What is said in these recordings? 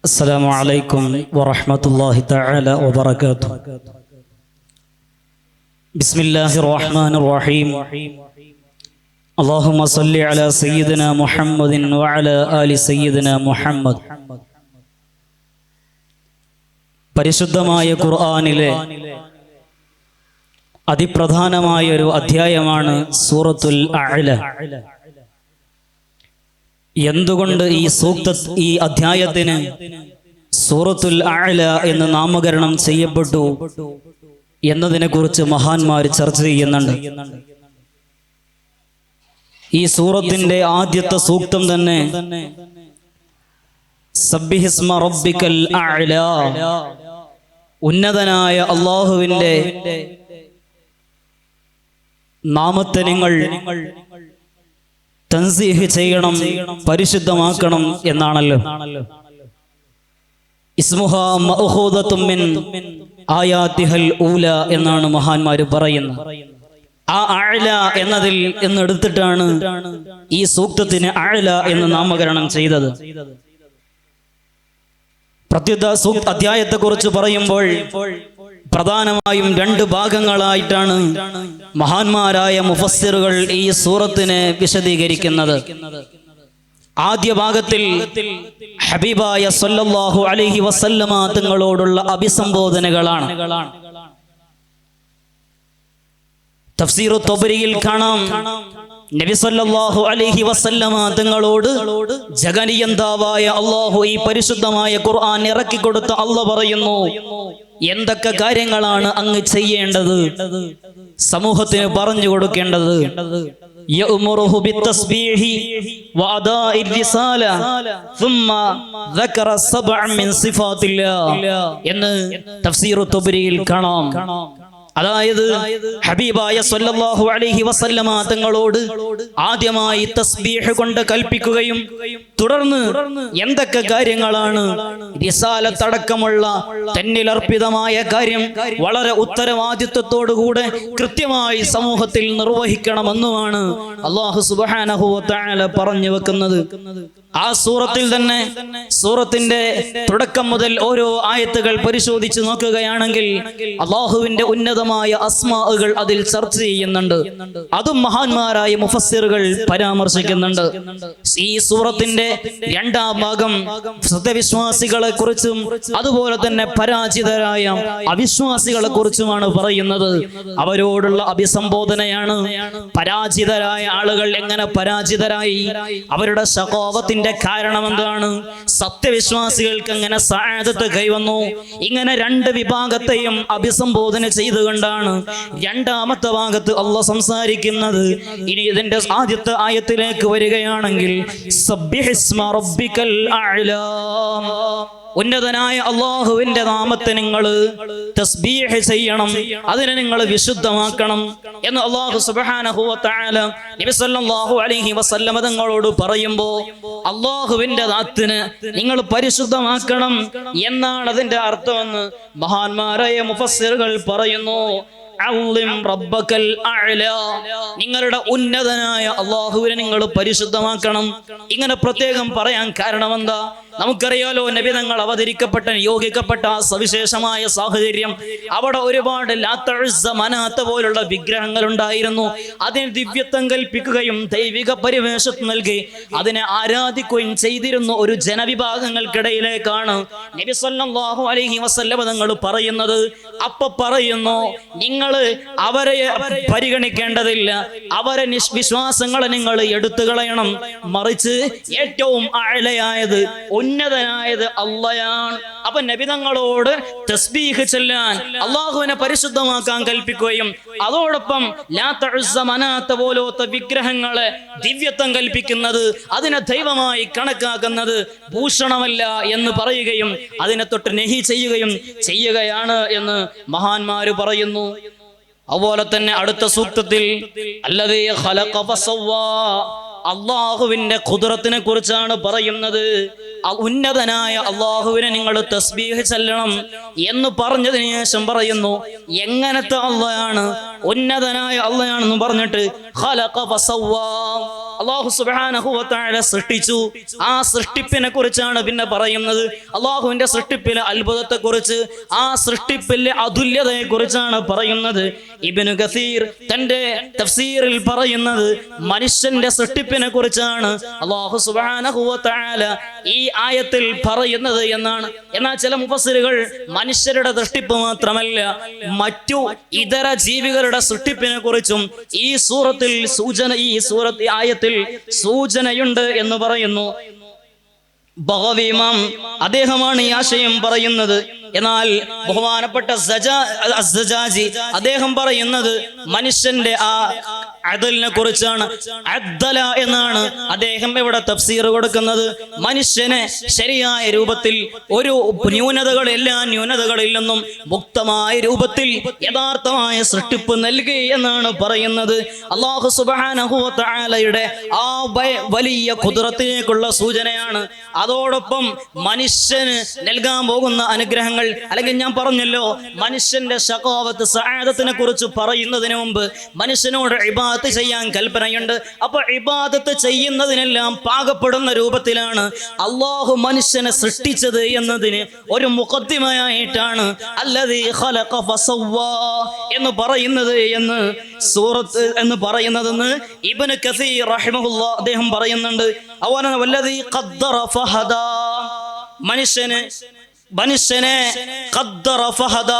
السلام عليكم ورحمة الله تعالى وبركاته. بسم الله الرحمن الرحيم. اللهم صل على سيدنا محمد وعلى آل سيدنا محمد. പരിശുദ്ധമായ ഖുർആനിലെ അതിപ്രധാനമായ ഒരു അധ്യായമാണ് സൂറത്തുൽ അഅല. എന്തുകൊണ്ട് ഈ അധ്യായത്തിന് സൂറത്തുൽ അഅല എന്ന് നാമകരണം ചെയ്യപ്പെട്ടു എന്നതിനെ കുറിച്ച് മഹാന്മാർ ചർച്ച ചെയ്യുന്നുണ്ട്. ഈ സൂറത്തിന്റെ ആദ്യത്തെ സൂക്തം തന്നെ സബ്ബിഹിസ്മ റബ്ബിക്കൽ അഅല, ഉന്നതനായ അല്ലാഹുവിന്റെ നാമത്തെ നിങ്ങൾ തൻസീഹ് ചെയ്യണം, പരിശുദ്ധമാക്കണം എന്നാണല്ലോ. ഇസ്മുഹാ മഅഖൂദത്തും മിൻ ആയാതിഹൽ ഊല എന്നാണ് മഹാന്മാര് പറയുന്നത്. ആ അഅല എന്നതിൽ എന്നെടുത്തിട്ടാണ് ഈ സൂക്തത്തിന് അഅല എന്ന് നാമകരണം ചെയ്തത്. പ്രത്യുത അധ്യായത്തെ കുറിച്ച് പറയുമ്പോൾ പ്രധാനമായും രണ്ട് ഭാഗങ്ങളായിട്ടാണ് മഹാന്മാരായ മുഫസ്സിറുകൾ ഈ സൂറത്തിനെ വിശദീകരിക്കുന്നത്. ആദ്യ ഭാഗത്തിൽ ഹബീബായ സല്ലല്ലാഹു അലൈഹി വസല്ലമ തങ്ങളോടുള്ള അഭിസംബോധനകളാണ്. തഫ്സീറു തൊബരിയിൽ കാണാം, നബി സല്ലല്ലാഹു അലൈഹി വസല്ലമ തങ്ങളോട് ജഗനിയന്താവായ അല്ലാഹു ഈ പരിശുദ്ധമായ ഖുർആൻ ഇറക്കി കൊടുത്ത അല്ലാഹു പറയുന്നു, എന്തൊക്കെ കാര്യങ്ങളാണ് അങ്ങ് ചെയ്യേണ്ടത്, സമൂഹത്തിന് പറഞ്ഞു കൊടുക്കേണ്ടത്. യഅ്മുറുഹു ബിത്തസ്ബീഹി വഅദാഇർ റിസാല ثم ذكر سبع من صفات الله എന്ന് തഫ്സീറു തൊബരിയിൽ കാണാം. അതായത് ഹബീബായ സല്ലല്ലാഹു അലൈഹി വസല്ലമ തങ്ങളോട് ആദ്യമായി തസ്ബീഹ് കൊണ്ട് കൽപ്പിക്കുകയും തുടർന്ന് എന്തൊക്കെ കാര്യങ്ങളാണ് റിസാലത്തടക്കമുള്ള തന്നിൽ അർപ്പിതമായ കാര്യം വളരെ ഉത്തരവാദിത്വത്തോടുകൂടെ കൃത്യമായി സമൂഹത്തിൽ നിർവഹിക്കണമെന്നുമാണ് അല്ലാഹു സുബ്ഹാനഹു വ തആല പറഞ്ഞു വെക്കുന്നത്. ആ സൂറത്തിൽ തന്നെ സൂറത്തിന്റെ തുടക്കം മുതൽ ഓരോ ആയത്തുകൾ പരിശോധിച്ച് നോക്കുകയാണെങ്കിൽ അല്ലാഹുവിന്റെ ഉന്നതമായ അസ്മാഉകൾ അതിൽ ചർച്ച ചെയ്യുന്നുണ്ട്. അതും മഹാന്മാരായ മുഫസ്സിറുകൾ പരാമർശിക്കുന്നുണ്ട്. ഈ സൂറത്തിന്റെ രണ്ടാം ഭാഗം സത്യവിശ്വാസികളെ കുറിച്ചും അതുപോലെ തന്നെ പരാജിതരായ അവിശ്വാസികളെ കുറിച്ചുമാണ് പറയുന്നത്. അവരോടുള്ള അഭിസംബോധനയാണ്. പരാജിതരായ ആളുകൾ എങ്ങനെ പരാജിതരായി, അവരുടെ ശഖാവത്തിന്റെ കാരണം എന്താണ്, സത്യവിശ്വാസികൾക്ക് എങ്ങനെ സഅദത്ത് കൈവന്നു, ഇങ്ങനെ രണ്ട് വിഭാഗത്തെയും അഭിസംബോധന ചെയ്തുകൊണ്ടാണ് രണ്ടാമത്തെ ഭാഗത്ത് അല്ലാഹ് സംസാരിക്കുന്നത്. ഇനി ഇതിന്റെ ആദ്യത്തെ ആയത്തിലേക്ക് വരികയാണെങ്കിൽ സബ്ബിഹിസ്മ റബ്ബിക്കൽ അഅല, ഉന്നതനായ അല്ലാഹുവിന്റെ നാമത്തെ നിങ്ങൾ തസ്ബീഹ് ചെയ്യണം, അതിനെ നിങ്ങൾ വിശുദ്ധമാക്കണം എന്ന് അല്ലാഹു സുബ്ഹാനഹു വ തആല നബി സല്ലല്ലാഹു അലൈഹി വസല്ലമ തങ്ങളോട് പറയുമ്പോൾ അല്ലാഹുവിന്റെ ദാത്തിനെ നിങ്ങൾ പരിശുദ്ധമാക്കണം എന്നാണ് അതിന്റെ അർത്ഥമെന്ന് മഹാന്മാരായ മുഫസ്സിറുകൾ പറയുന്നു. റബ്ബക്കൽ അഅല, നിങ്ങളുടെ ഉന്നതനായ അല്ലാഹുവിനെ നിങ്ങൾ പരിശുദ്ധമാക്കണം. ഇങ്ങനെ പ്രത്യേകം പറയാൻ കാരണം എന്താ? നമുക്കറിയാലോ, നബി തങ്ങൾ അവതരിക്കപ്പെട്ട നിയോഗിക്കപ്പെട്ട ആ സവിശേഷമായ സാഹചര്യം, അവിടെ ഒരുപാട് ലാത്ത ഉസ്സ മനാത്ത പോലുള്ള വിഗ്രഹങ്ങൾ ഉണ്ടായിരുന്നു. അതിന് ദിവ്യത്വം കൽപ്പിക്കുകയും ദൈവിക പരിവേഷം നൽകി അതിനെ ആരാധിക്കുകയും ചെയ്തിരുന്ന ഒരു ജനവിഭാഗങ്ങൾക്കിടയിലേക്കാണ് നബി സല്ലല്ലാഹു അലൈഹി വസല്ലം തങ്ങൾ പറയുന്നത്. അപ്പൊ പറയുന്നു, നിങ്ങൾ അവരെ പരിഗണിക്കേണ്ടതില്ല, അവരെ വിശ്വാസങ്ങളെ നിങ്ങൾ എടുത്തു കളയണം. മറിച്ച് ഏറ്റവും അഅലയായത് ഉന്നതനായത് അല്ലാഹയാണ്. അപ്പൊ നബി തങ്ങളോട് തസ്ബീഹ് ചൊല്ലാൻ, അല്ലാഹുവിനെ പരിശുദ്ധമാക്കാൻ കൽപ്പിക്കുകയും അതോടൊപ്പം ലാത്ത ഉസ്സ മനാത്ത പോലത്തെ വിഗ്രഹങ്ങളെ ദിവ്യത്വം കൽപ്പിക്കുന്നത്, അതിനെ ദൈവമായി കണക്കാക്കുന്നത് ഭൂഷണമല്ല എന്ന് പറയുകയും അതിനെ തൊട്ട് നഹി ചെയ്യുകയാണ് എന്ന് മഹാന്മാര് പറയുന്നു. അതുപോലെ തന്നെ അടുത്ത സൂക്തത്തിൽ അല്ലദീ ഖലഖ ഫസവ്വാ, അല്ലാഹുവിന്റെ ഖുദ്റത്തിനെ കുറിച്ചാണ് പറയുന്നത്. ഉന്നതനായ അല്ലാഹുവിനെ നിങ്ങൾ തസ്ബീഹ് ചൊല്ലണം എന്ന് പറഞ്ഞതിന് ശേഷം പറയുന്നു, എങ്ങനത്തെ അല്ലാഹയാണ്, ഉന്നതനായ അല്ലാഹയാണെന്ന് പറഞ്ഞിട്ട് ഖലഖ ഫസവ്വാ, അല്ലാഹു സുബ്ഹാനഹു വ തആല സൃഷ്ടിച്ചു. ആ സൃഷ്ടിപ്പിനെ കുറിച്ചാണ് പിന്നെ പറയുന്നത്. അല്ലാഹുവിന്റെ സൃഷ്ടിപ്പിലെ അത്ഭുതത്തെ കുറിച്ച്, ആ സൃഷ്ടിപ്പിലെ അതുല്യതയെ കുറിച്ചാണ് പറയുന്നത്. ഇബ്നു കസീർ തന്റെ തഫ്സീറിൽ പറയുന്നത് മനുഷ്യന്റെ സൃഷ്ടിപ്പിനെ കുറിച്ചാണ് അല്ലാഹു സുബ്ഹാനഹു വ തആല ഈ ആയത്തിൽ പറയുന്നത് എന്നാണ്. എന്നാൽ ചില മുഫസ്സിറുകൾ മനുഷ്യരുടെ സൃഷ്ടിപ്പ് മാത്രമല്ല, മറ്റു ഇതര ജീവികളുടെ സൃഷ്ടിപ്പിനെ കുറിച്ചും ഈ സൂറത്തിൽ ഈ ആയത്തിൽ സൂചനയുണ്ട് എന്ന് പറയുന്നു. ബഗവി ഇമാം അദ്ദേഹമാണ് ഈ ആശയം പറയുന്നത്. എന്നാൽ ബഹുമാനപ്പെട്ട അസ്സജാജി അദ്ദേഹം പറയുന്നത് മനുഷ്യന്റെ ആ അദലിനെ കുറിച്ചാണ്. അദ്ദല എന്നാണ് അദ്ദേഹം ഇവിടെ തഫ്സീർ കൊടുക്കുന്നത്. മനുഷ്യനെ ശരിയായ രൂപത്തിൽ ഒരു എല്ലാ ന്യൂനതകളിൽ നിന്നും മുക്തമായ രൂപത്തിൽ യഥാർത്ഥമായ സൃഷ്ടിപ്പ് നൽകി എന്നാണ് പറയുന്നത്. അല്ലാഹു സുബ്ഹാനഹു വ തആലയുടെ ആ വലിയ ഖുദ്റത്തിലേക്കുള്ള സൂചനയാണ്. അതോടൊപ്പം മനുഷ്യന് നൽകാൻ പോകുന്ന അനുഗ്രഹങ്ങൾ, അല്ലെങ്കിൽ ഞാൻ പറഞ്ഞല്ലോ മനുഷ്യന്റെ ശഖാവത്ത് സആദത്തിനെ കുറിച്ച് പറയുന്നതിന് മുമ്പ് മനുഷ്യനോട് ഇബാദത്ത് ചെയ്യാൻ കൽപ്പനയുണ്ട്. അപ്പൊ ഇബാദത്ത് ചെയ്യുന്നതിനെല്ലാം പാകപ്പെടുന്ന രൂപത്തിലാണ് അല്ലാഹു മനുഷ്യനെ സൃഷ്ടിച്ചത് എന്നതിന് ഒരു മുഖദ്ദിമയായിട്ടാണ് അല്ലദീ ഖലഖ ഫസവ്വാ എന്ന് പറയുന്നതെന്ന് ഇബ്നു കസീർ റഹിമഹുല്ലാഹ് അദ്ദേഹം പറയുന്നുണ്ട്. അവന വല്ലദീ ഖദ്ദറ ഫഹദാ, മനുഷ്യനെ ഖദ്ദറ ഫഹദാ,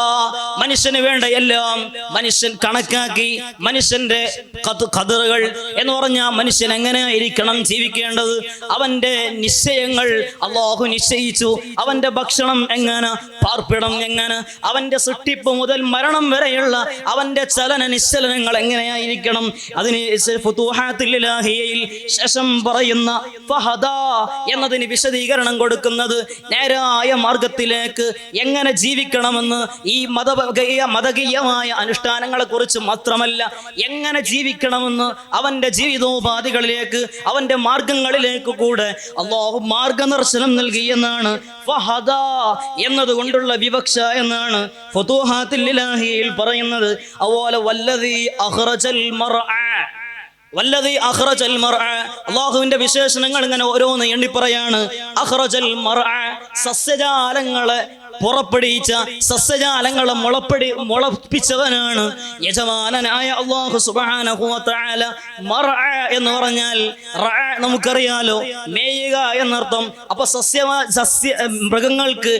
മനുഷ്യന് വേണ്ട എല്ലാം മനുഷ്യൻ കണക്കാക്കി. മനുഷ്യന്റെ ഖദറുകൾ എന്ന് പറഞ്ഞാൽ മനുഷ്യൻ എങ്ങനെയായിരിക്കണം ജീവിക്കേണ്ടത്, അവന്റെ നിശ്ചയങ്ങൾ അല്ലാഹു നിശ്ചയിച്ചു. അവന്റെ ഭക്ഷണം എങ്ങനെ, പാർപ്പിടം എങ്ങനെ, അവന്റെ സൃഷ്ടിപ്പ് മുതൽ മരണം വരെയുള്ള അവന്റെ ചലന നിശ്ചലനങ്ങൾ എങ്ങനെയായിരിക്കണം, അതിന് ഫുതൂഹാത്തുൽ ഇലാഹിയയിൽ ശേഷം പറയുന്ന ഫഹദാ എന്നതിന് വിശദീകരണം കൊടുക്കുന്നത് നേരായ മാർഗത്തിൽ എങ്ങനെ ജീവിക്കണമെന്ന്, ഈ മതകീയമായ അനുഷ്ഠാനങ്ങളെ കുറിച്ച് മാത്രമല്ല, എങ്ങനെ ജീവിക്കണമെന്ന് അവന്റെ ജീവിതോപാധികളിലേക്ക്, അവന്റെ മാർഗങ്ങളിലേക്ക് കൂടെ അല്ലാഹു മാർഗദർശനം നൽകി എന്നാണ് ഫഹദാ എന്നതുകൊണ്ടുള്ള വിവക്ഷ എന്നാണ് ഫുതൂഹാത്തുൽ ഇലാഹിയിൽ പറയുന്നത്. അതുപോലെ വല്ലദീ അഖ്റജൽ മർഅ, അല്ലാഹുവിന്റെ വിശേഷണങ്ങൾ ഇങ്ങനെ ഓരോന്ന് എണ്ണി പറയാണ്. അഖ്റജൽ മർഅ, സസ്യജാലങ്ങളെ പുറപ്പെടുവിച്ച, സസ്യജാലങ്ങളെ മുളപ്പിച്ചവനാണ് യജമാനനായ അല്ലാഹു സുബ്ഹാനഹു വ തആല. മർഅ എന്ന് പറഞ്ഞാൽ നമുക്കറിയാലോ മേയുക എന്നർത്ഥം. അപ്പൊ മൃഗങ്ങൾക്ക്,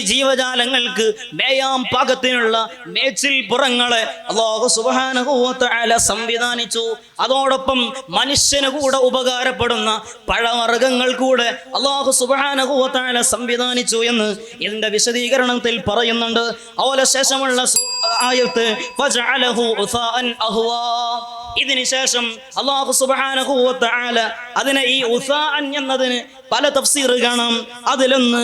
ജീവജാലങ്ങൾക്ക് മേയാൻ പാകത്തിനുള്ള മേച്ചിൽ പുറങ്ങളെ അല്ലാഹു സുബ്ഹാനഹു വ തആല സംവിധാനിച്ചു. അതോടൊപ്പം മനുഷ്യന് കൂടെ ഉപകാരപ്പെടുന്ന പഴവർഗ്ഗങ്ങൾ കൂടെ അല്ലാഹു സുബ്ഹാനഹു വ തആല സംവിധാനിച്ചു എന്ന് ഇതിന്റെ വിശദീകരണത്തിൽ പറയുന്നുണ്ട്. അതുപോലെ ശേഷമുള്ള ആയത്ത് ഫജഅലഹു ഉസാഅൻ അഹ്വാ, ഇതിന് ശേഷം അല്ലാഹു സുബ്ഹാനഹു വ തആല അതിനെ ഈ ഉസാഅൻ എന്നതിന് പല തഫ്സീർ കാണാം. അതിലൊന്ന്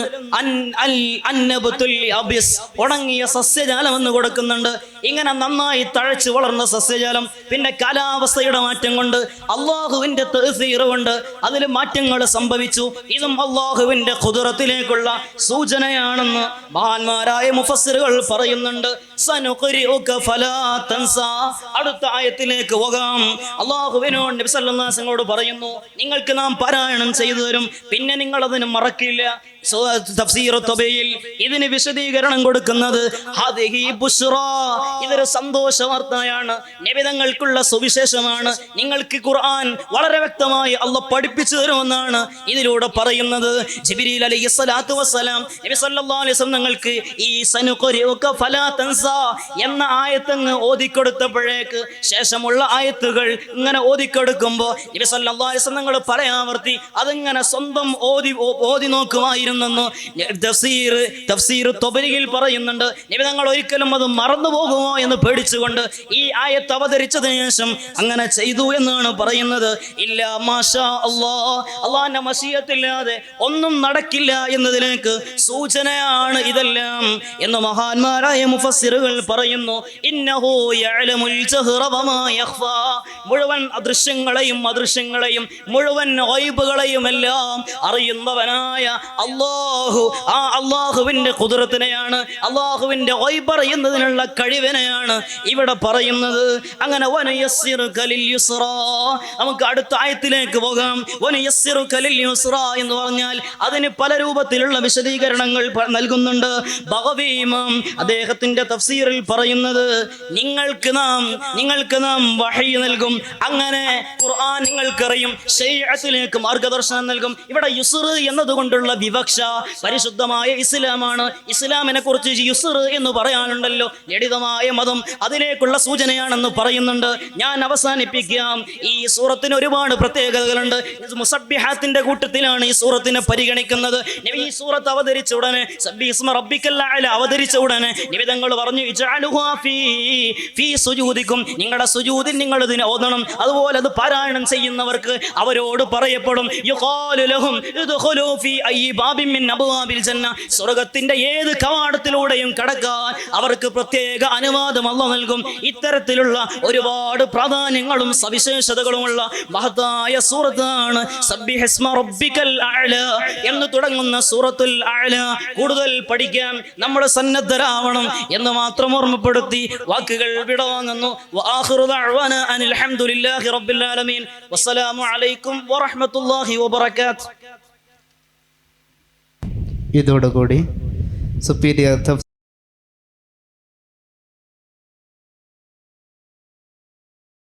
അന്നബത്തുൽ അബിസ്, ഉണങ്ങിയ സസ്യജാലം എന്ന് കൊടുക്കുന്നുണ്ട്. ഇങ്ങനെ നന്നായി തഴച്ചു വളർന്ന സസ്യജാലം, പിന്നെ കാലാവസ്ഥയുടെ മാറ്റം കൊണ്ട് അള്ളാഹുവിന്റെ തഅ്സീർ കൊണ്ട് അതിൽ മാറ്റങ്ങൾ സംഭവിച്ചു. ഇതും അള്ളാഹുവിന്റെ ഖുദ്റത്തിലേക്കുള്ള സൂചനയാണെന്ന് മഹാന്മാരായ മുഫസ്സിറുകൾ പറയുന്നുണ്ട്. സനുഖ്രിഉക ഫലാ തൻസാ, അടുത്ത ആയത്തിലേക്ക് പോകാം. അള്ളാഹുവിനോട് നബി സല്ലല്ലാഹു അലൈഹി വസല്ലമയോട് പറയുന്നു, നിങ്ങൾക്ക് നാം പാരായണം ചെയ്തു തരും, പിന്നെ നിങ്ങൾ അതിന് മറക്കില്ല. തഫ്സീർ തബയിൽ ഇതിന് വിശദീകരണം കൊടുക്കുന്നത് ഹാദിഹി ബുശ്റാ, ഇതൊരു സന്തോഷ വാർത്തയാണ്, നബിതങ്ങൾക്കുള്ള സുവിശേഷമാണ്. നിങ്ങൾക്ക് ഖുർആൻ വളരെ വ്യക്തമായി അല്ലാഹു പഠിപ്പിച്ചു തരുമെന്നാണ് ഇതിലൂടെ പറയുന്നത്. ജിബ്രീൽ അലൈഹിസ്സലാത്തു വസ്സലാം നബി സല്ലല്ലാഹു അലൈഹി വസല്ലം തങ്ങൾക്ക് ഈ സനുഖ്രിഉക ഫലാ തൻസാ എന്ന ആയത്തങ്ങ് ഓതിക്കൊടുത്തപ്പോഴേക്ക് ശേഷമുള്ള ആയത്തുകൾ ഇങ്ങനെ ഓതിക്കൊടുക്കുമ്പോൾ നബി സല്ലല്ലാഹു അലൈഹി വസല്ലം തങ്ങൾ പറയാവർത്തി അതിങ്ങനെ സ്വന്തം ഓതി നോക്കുമായിരുന്നു. തഫ്സീർ തബരിയിൽ പറയുന്നുണ്ട്, നബി തങ്ങൾ ഒരിക്കലും അത് മറന്നു പോകുമോ എന്ന് പേടിച്ചുകൊണ്ട് ഈ ആയത്ത് അവതരിച്ചതിന് ശേഷം അങ്ങനെ ചെയ്തു എന്നാണ് പറയുന്നത്. ഇല്ല മാഷാ അല്ലാഹ്, അല്ലാഹുവിന്റെ മശിയത്തില്ലാതെ ഒന്നും നടക്കില്ല എന്നതിലേക്ക് സൂചനയാണ് ഇതെല്ലാം എന്ന് മഹാന്മാരായ മുഫസ്സിറുകൾ പറയുന്നു. ഇന്നഹു യഅലമുൽ ജഹ്റ വമാ യഖ്ഫാ, മുഴുവൻ അദൃശ്യങ്ങളെയും അദൃശ്യങ്ങളെയും മുഴുവൻ ഗൈബുകളെയും എല്ലാം അറിയുന്നവനായ അള്ളാഹുവിന്റെ ഖുദ്റത്തിനെയാണ്, അള്ളാഹുവിന്റെ ഗൈബ് അറിയുന്നതിനുള്ള കഴിവിനെയാണ് ഇവിടെ പറയുന്നത്. അങ്ങനെ വനുയസ്സിറുക ലിൽ യുസ്റാ, നമുക്ക് അടുത്ത ആയത്തിലേക്ക് പോകാം. വനുയസ്സിറുക ലിൽ യുസ്റാ എന്ന് പറഞ്ഞാൽ അതിന് പല രൂപത്തിലുള്ള വിശദീകരണങ്ങൾ നൽകുന്നുണ്ട്. ബഗവി ഇമാം അദ്ദേഹത്തിന്റെ തഫ്സീറിൽ പറയുന്നത്, നിങ്ങൾക്ക് നാം വഹി നൽകും, അങ്ങനെ ഖുർആൻ നിങ്ങൾക്കറിയും, ശരീഅത്തിലേക്ക് മാർഗദർശനം നൽകും. ഇവിടെ യുസ്ർ എന്നതുകൊണ്ടുള്ള വിവക്ഷ പരിശുദ്ധമായ ഇസ്ലാമാണ്. ഇസ്ലാമിനെ കുറിച്ച് യുസ്ർ എന്ന് പറയാനുണ്ടല്ലോ, ലളിതമായ മതം, അതിലേക്കുള്ള സൂചനയാണെന്ന് പറയുന്നുണ്ട്. ഞാൻ അവസാനിപ്പിക്കാം. ഈ സൂറത്തിന് ഒരുപാട് പ്രത്യേകതകളുണ്ട്. മുസബ്ബിഹാത്തിന്റെ കൂട്ടത്തിലാണ് ഈ സൂറത്തിനെ പരിഗണിക്കുന്നത്. നബി ഈ സൂറത്ത് അവതരിച്ച ഉടനെ, സബ്ബിഹിസ്മ റബ്ബിക്കൽ അഅല അവതരിച്ച ഉടനെ നിബിതങ്ങൾ പറഞ്ഞു, ഇജ്അലുഹാ ഫീ സുജൂദിക്കും, നിങ്ങളുടെ സുജൂദിൽ നിങ്ങൾ ഇതിനെ ഓതണം. അതുപോലെ അത് പാരായണം ചെയ്യുന്നവർക്ക് അവരോട് പറയപ്പെടും, യുഖാലു ലഹും ഇദ്ഖുലൂ ഫീ അയ്യി ബാബിൻ മിൻ അബ്വാബിൽ ജന്ന, സ്വർഗ്ഗത്തിന്റെ ഏത് കവാടത്തിലൂടെയും കടക്കാൻ അവർക്ക് പ്രത്യേക അനുവാദം അല്ലാഹു നൽകും. ഇത്തരത്തിലുള്ള ഒരുപാട് പ്രാധാന്യങ്ങളും സവിശേഷതകളുമുള്ള മഹത്തായ സൂറത്താണ് സബ്ബിഹിസ്മ റബ്ബിക്കൽ അഅല എന്ന് തുടങ്ങുന്ന സൂറത്തുൽ അഅല. കൂടുതൽ പഠിക്കാൻ നമ്മൾ സന്നദ്ധരാവണം എന്ന് മാത്രം ഓർമ്മപ്പെടുത്തി വാക്കുകൾ വിടവാങ്ങുന്നു. വആഖിറു ദഅ്വാന അനിൽ ഹംദുലില്ലാഹി റബ്ബിൽ ആലമീൻ. വസ്സലാമു അലൈക്കും വറഹ്മത്തുള്ളാഹി വബറകാതുഹു. ഇതോടുകൂടി സുപ്പീരിയർ